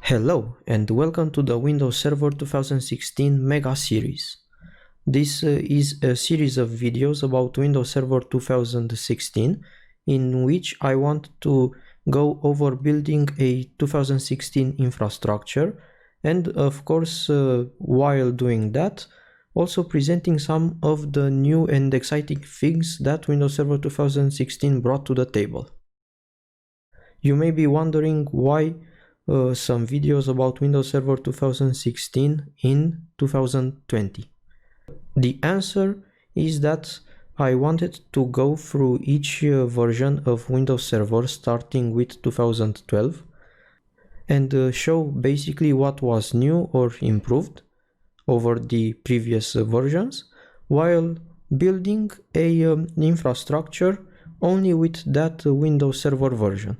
Hello and welcome to the Windows Server 2016 Mega Series. This is a series of videos about Windows Server 2016 in which I want to go over building a 2016 infrastructure and of course while doing that also presenting some of the new and exciting things that Windows Server 2016 brought to the table. You may be wondering why some videos about Windows Server 2016 in 2020. The answer is that I wanted to go through each version of Windows Server starting with 2012 and show basically what was new or improved over the previous versions while building a infrastructure only with that Windows Server version.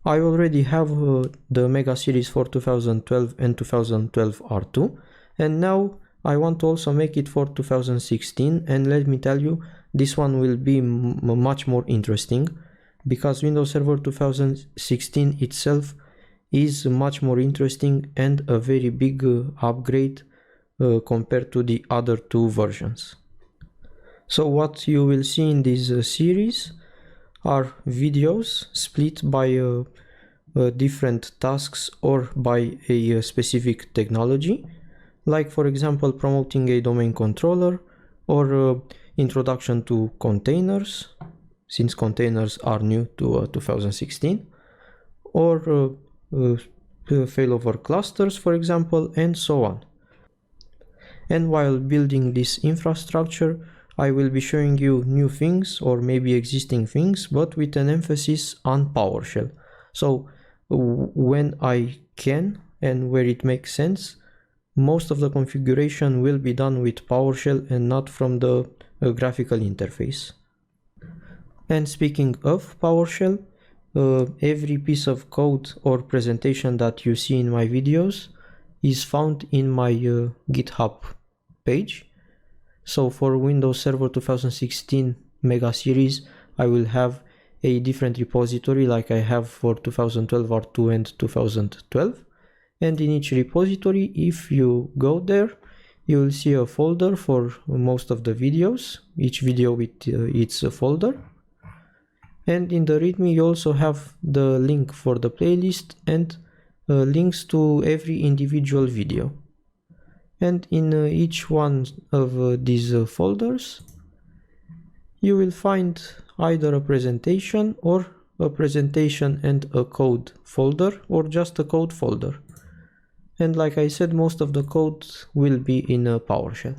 I already have the Mega Series for 2012 and 2012 R2, and now I want to also make it for 2016, and let me tell you, this one will be much more interesting because Windows Server 2016 itself is much more interesting and a very big upgrade compared to the other two versions. So what you will see in this series are videos split by different tasks or by a specific technology, like for example promoting a domain controller or introduction to containers, since containers are new to 2016, or failover clusters for example, and so on. And while building this infrastructure I will be showing you new things or maybe existing things, but with an emphasis on PowerShell. So when I can and where it makes sense, most of the configuration will be done with PowerShell and not from the graphical interface. And speaking of PowerShell, every piece of code or presentation that you see in my videos is found in my GitHub page. So for Windows Server 2016 Mega Series, I will have a different repository like I have for 2012 R2 and 2012. And in each repository, if you go there, you will see a folder for most of the videos, each video with its folder. And in the README, you also have the link for the playlist and links to every individual video. And in each one of these folders, you will find either a presentation or a presentation and a code folder or just a code folder. And like I said, most of the code will be in PowerShell.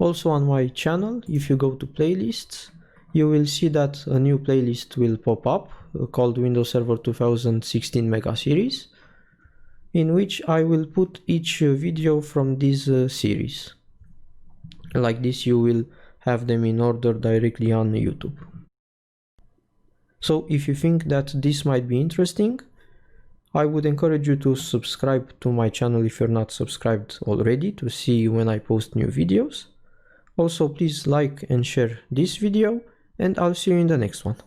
Also on my channel, if you go to playlists, you will see that a new playlist will pop up called Windows Server 2016 Mega Series, in which I will put each video from this series. Like this, you will have them in order directly on YouTube. So if you think that this might be interesting, I would encourage you to subscribe to my channel if you're not subscribed already to see when I post new videos. Also, please like and share this video, and I'll see you in the next one.